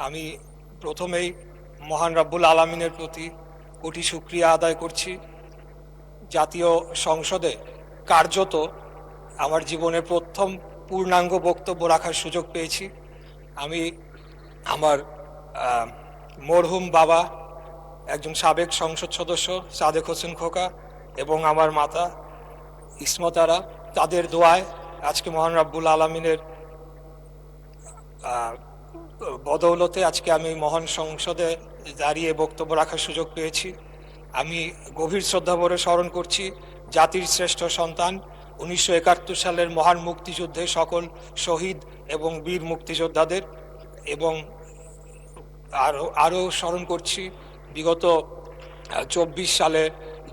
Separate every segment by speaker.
Speaker 1: আমি প্রথমেই মহান রব্বুল আলামিনের প্রতি কোটি শুকরিয়া আদায় করছি। জাতীয় সংসদে কার্যত আমার জীবনের প্রথম পূর্ণাঙ্গ বক্তব্য রাখার সুযোগ পেয়েছি। আমি আমার মরহুম বাবা, একজন সাবেক সংসদ সদস্য সাদেক হোসেন খোকা, এবং আমার মাতা ইসমতারা, তাদের দোয়ায় আজকে মহান রব্বুল আলামিনের বদৌলতে আজকে আমি মহান সংসদে দাঁড়িয়ে বক্তব্য রাখার সুযোগ পেয়েছি। আমি গভীর শ্রদ্ধাভরে স্মরণ করছি জাতির শ্রেষ্ঠ সন্তান 1971 সালের মহান মুক্তিযুদ্ধে সকল শহীদ এবং বীর মুক্তিযোদ্ধাদের, এবং আরও স্মরণ করছি বিগত 24 সালে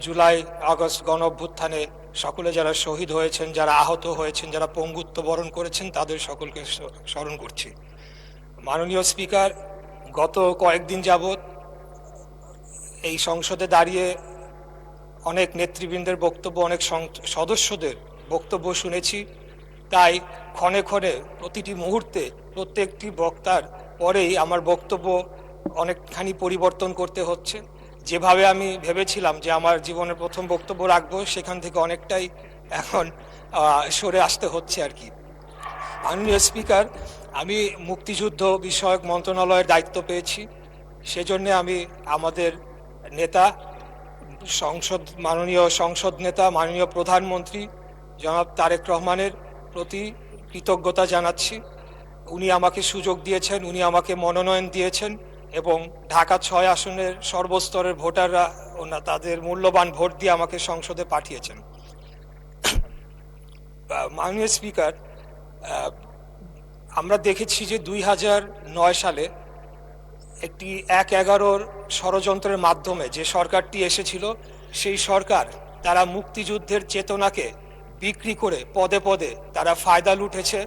Speaker 1: জুলাই আগস্ট গণ অভ্যুত্থানে সকলে যারা শহীদ হয়েছেন, যারা আহত হয়েছেন, যারা পঙ্গুত্ব বরণ করেছেন, তাদের সকলকে স্মরণ করছি। মাননীয় স্পিকার, গত কয়েকদিন যাবৎ এই সংসদে দাঁড়িয়ে অনেক নেতৃবৃন্দের বক্তব্য, অনেক সদস্যদের বক্তব্য শুনেছি। তাই ক্ষণে ক্ষণে প্রতিটি মুহূর্তে প্রত্যেকটি বক্তার পরেই আমার বক্তব্য অনেকখানি পরিবর্তন করতে হচ্ছে। যেভাবে আমি ভেবেছিলাম যে আমার জীবনের প্রথম বক্তব্য রাখবো, সেখান থেকে অনেকটাই এখন সরে আসতে হচ্ছে আর কি। মাননীয় স্পিকার, আমি মুক্তিযুদ্ধ বিষয়ক মন্ত্রণালয়ের দায়িত্ব পেয়েছি। সেজন্য আমি আমাদের নেতা, মাননীয় সংসদ নেতা, মাননীয় প্রধানমন্ত্রী জনাব তারেক রহমানের প্রতি কৃতজ্ঞতা জানাচ্ছি। উনি আমাকে সুযোগ দিয়েছেন, উনি আমাকে মনোনয়ন দিয়েছেন, এবং ঢাকা 6 আসনের সর্বস্তরের ভোটাররা তাদের মূল্যবান ভোট দিয়ে আমাকে সংসদে পাঠিয়েছেন। মাননীয় স্পিকার, আমরা দেখেছি যে 2009 সালে একটি 1/11 ষড়যন্ত্রের মাধ্যমে যে সরকারটি এসেছিল, সেই সরকার তারা মুক্তিযুদ্ধের চেতনাকে বিক্রি করে পদে পদে তারা ফায়দা লুটেছে,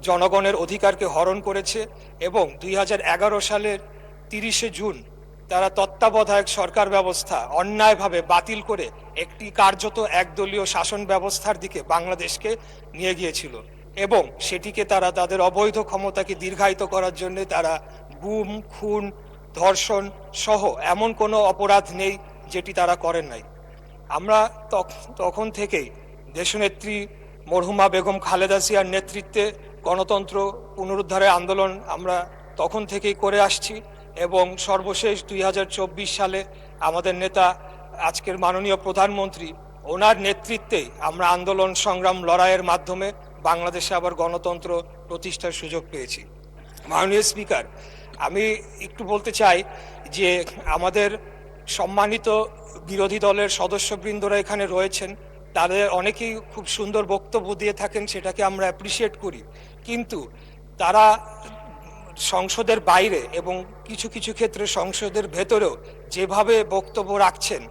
Speaker 1: জনগণের অধিকারকে হরণ করেছে, এবং 2011 সালের 30শে জুন তারা তত্ত্বাবধায়ক সরকার ব্যবস্থা অন্যায়ভাবে বাতিল করে একটি কার্যত একদলীয় শাসন ব্যবস্থার দিকে বাংলাদেশকে নিয়ে গিয়েছিল, এবং সেটিকে তারা তাদের অবৈধ ক্ষমতাকে দীর্ঘায়িত করার জন্য তারা গুম, খুন, ধর্ষণ সহ এমন কোনো অপরাধ নেই যেটি তারা করেন নাই। আমরা তখন থেকেই দেশনেত্রী মরহুমা বেগম খালেদা জিয়ার নেতৃত্বে গণতন্ত্র পুনরুদ্ধারের আন্দোলন আমরা তখন থেকেই করে আসছি, এবং সর্বশেষ 2024 সালে আমাদের নেতা, আজকের মাননীয় প্রধানমন্ত্রী, ওনার নেতৃত্বেই আমরা আন্দোলন সংগ্রাম লড়াইয়ের মাধ্যমে বাংলাদেশে আবার গণতন্ত্র প্রতিষ্ঠার সুযোগ পেয়েছি। মাননীয় স্পিকার, আমি একটু বলতে চাই যে আমাদের সম্মানিত বিরোধী দলের সদস্যবৃন্দরা এখানে রয়েছেন, তাদের অনেকেই খুব সুন্দর বক্তব্য দিয়ে থাকেন, সেটাকে আমরা অ্যাপ্রিসিয়েট করি, কিন্তু তারা সংসদের বাইরে এবং কিছু কিছু ক্ষেত্রে সংসদের ভেতরেও যেভাবে বক্তব্য রাখছেন,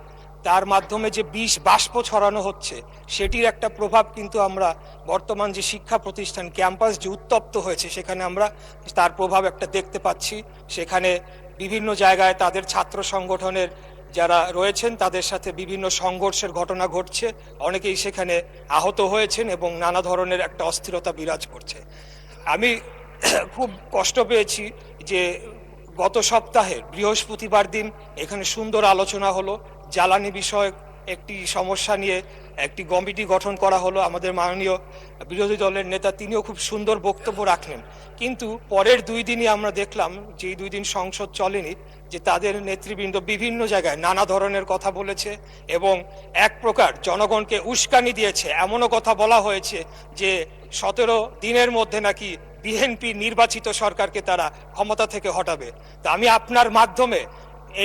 Speaker 1: তার মাধ্যমে যে বিষ বাষ্প ছড়ানো হচ্ছে, সেটির একটা প্রভাব কিন্তু আমরা বর্তমান যে শিক্ষা প্রতিষ্ঠান ক্যাম্পাস যে উত্তপ্ত হয়েছে, সেখানে আমরা তার প্রভাব একটা দেখতে পাচ্ছি। সেখানে বিভিন্ন জায়গায় তাদের ছাত্র সংগঠনের যারা রয়েছেন তাদের সাথে বিভিন্ন সংঘর্ষের ঘটনা ঘটছে, অনেকেই সেখানে আহত হয়েছেন, এবং নানা ধরনের একটা অস্থিরতা বিরাজ করছে। আমি খুব কষ্ট পেয়েছি যে গত সপ্তাহে বৃহস্পতিবার দিন এখানে সুন্দর আলোচনা হলো, জ্বালানি বিষয়ক একটি সমস্যা নিয়ে একটি কমিটি গঠন করা হলো। আমাদের মাননীয় বিরোধী দলের নেতা, তিনিও খুব সুন্দর বক্তব্য রাখলেন, কিন্তু পরের 2 দিনই আমরা দেখলাম, যে 2 দিন সংসদ চলেনি, যে তাদের নেতৃবৃন্দ বিভিন্ন জায়গায় নানা ধরনের কথা বলেছে, এবং এক প্রকার জনগণকে উস্কানি দিয়েছে। এমনও কথা বলা হয়েছে যে 17 দিনের মধ্যে নাকি বিএনপি নির্বাচিত সরকারকে তারা ক্ষমতা থেকে হটাবে। তা আমি আপনার মাধ্যমে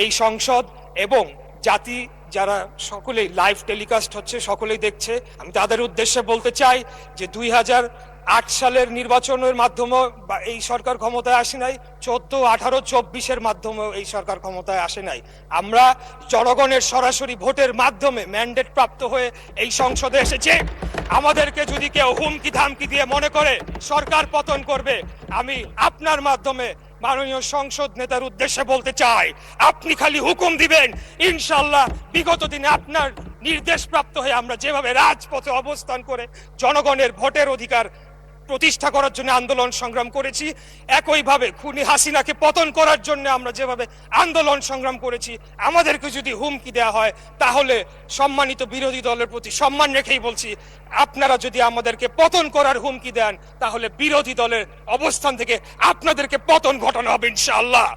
Speaker 1: এই সংসদ এবং জাতি, যারা সকলেই লাইভ টেলিকাস্ট হচ্ছে, সকলেই দেখছে, আমি তাদের উদ্দেশ্যে বলতে চাই যে 2008 সালের নির্বাচনের মাধ্যমে এই সরকার ক্ষমতায় আসে নাই, 14, 18, 24-এর মাধ্যমেও এই সরকার ক্ষমতায় আসে নাই। আমরা জনগণের সরাসরি ভোটের মাধ্যমে ম্যান্ডেট প্রাপ্ত হয়ে এই সংসদে এসেছে। আমাদেরকে যদি কেউ হুমকি ধামকি দিয়ে মনে করে সরকার পতন করবে, আমি আপনার মাধ্যমে মাননীয় সংসদ নেতার উদ্দেশ্যে বলতে চাই, আপনি খালি হুকুম দিবেন, ইনশাআল্লাহ বিগত দিনে আপনার নির্দেশ প্রাপ্ত হয়ে আমরা যেভাবে রাজপথে অবস্থান করে জনগণের ভোটের অধিকার প্রতিষ্ঠা করার জন্য আন্দোলন সংগ্রাম করেছি, একইভাবে খুনি হাসিনাকে পতন করার জন্য আমরা যেভাবে আন্দোলন সংগ্রাম করেছি, আমাদেরকে যদি হুমকি দেওয়া হয় তাহলে সম্মানিত বিরোধী দলের প্রতি সম্মান রেখেই বলছি, আপনারা যদি আমাদেরকে পতন করার হুমকি দেন তাহলে বিরোধী দলের অবস্থান থেকে আপনাদেরকে পতন ঘটানো হবে ইনশাআল্লাহ।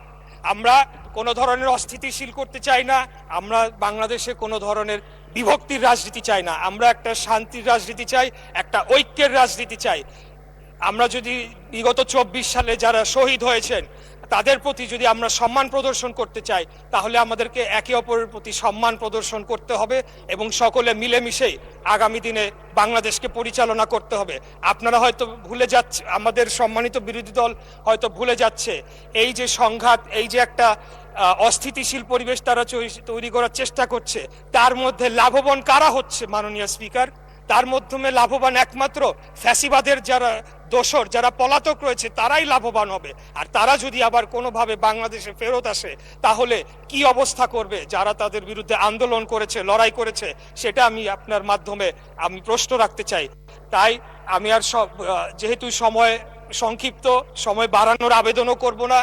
Speaker 1: আমরা কোনো ধরনের অস্থিতিশীল করতে চাই না, আমরা বাংলাদেশে কোনো ধরনের বিভক্তির রাজনীতি চাই না, আমরা একটা শান্তির রাজনীতি চাই, একটা ঐক্যের রাজনীতি চাই। আমরা যদি বিগত 24 সালে যারা শহীদ হয়েছেন তাদের প্রতি যদি আমরা সম্মান প্রদর্শন করতে চাই তাহলে আমাদেরকে একে অপরের প্রতি সম্মান প্রদর্শন করতে হবে এবং সকলে মিলেমিশেই আগামী দিনে বাংলাদেশকে পরিচালনা করতে হবে। আপনারা হয়তো ভুলে যাচ্ছে, আমাদের সম্মানিত বিরোধী দল হয়তো ভুলে যাচ্ছে এই যে সংঘাত, এই যে একটা অস্থিতিশীল পরিবেশ তারা তৈরি করার চেষ্টা করছে, তার মধ্যে লাভবান কারা হচ্ছে মাননীয় স্পিকার? তার মাধ্যমে লাভবান একমাত্র ফ্যাসিবাদের যারা দোসর, যারা পলাতক রয়েছে তারাই লাভবান হবে। আর তারা যদি আবার কোনোভাবে বাংলাদেশে ফেরত আসে তাহলে কি অবস্থা করবে যারা তাদের বিরুদ্ধে আন্দোলন করেছে, লড়াই করেছে, সেটা আমি আপনার মাধ্যমে আমি প্রশ্ন রাখতে চাই। তাই আমি আর যেহেতু সময় সংক্ষিপ্ত, সময় বাড়ানোর আবেদনও করব না।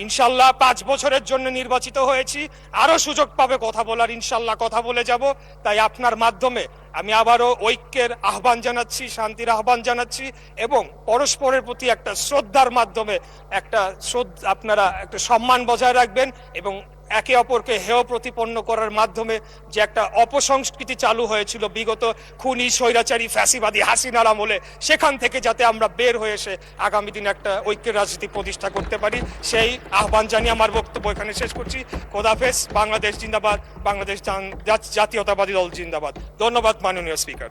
Speaker 1: ইনশাল্লাহ 5 বছরের জন্য নির্বাচিত হয়েছি, আরো সুযোগ পাবে কথা বলার, ইনশাল্লাহ কথা বলে যাব। তাই আপনার মাধ্যমে আমি আবারও ঐক্যের আহ্বান জানাচ্ছি, শান্তির আহ্বান জানাচ্ছি এবং পরস্পরের প্রতি একটা শ্রদ্ধার মাধ্যমে আপনারা একটা সম্মান বজায় রাখবেন এবং একে অপরকে হেয় প্রতিপন্ন করার মাধ্যমে যে একটা অপসংস্কৃতি চালু হয়েছিল বিগত খুনি স্বৈরাচারী ফ্যাসিবাদী হাসিনার আমলে, সেখান থেকে যাতে আমরা বের হয়ে এসে আগামী দিনে একটা ঐক্যের রাজনীতি প্রতিষ্ঠা করতে পারি, সেই আহ্বান জানিয়ে আমার বক্তব্য এখানে শেষ করছি। খোদাফেজ। বাংলাদেশ জিন্দাবাদ, বাংলাদেশ জাতীয়তাবাদী দল জিন্দাবাদ। ধন্যবাদ মাননীয় স্পিকার।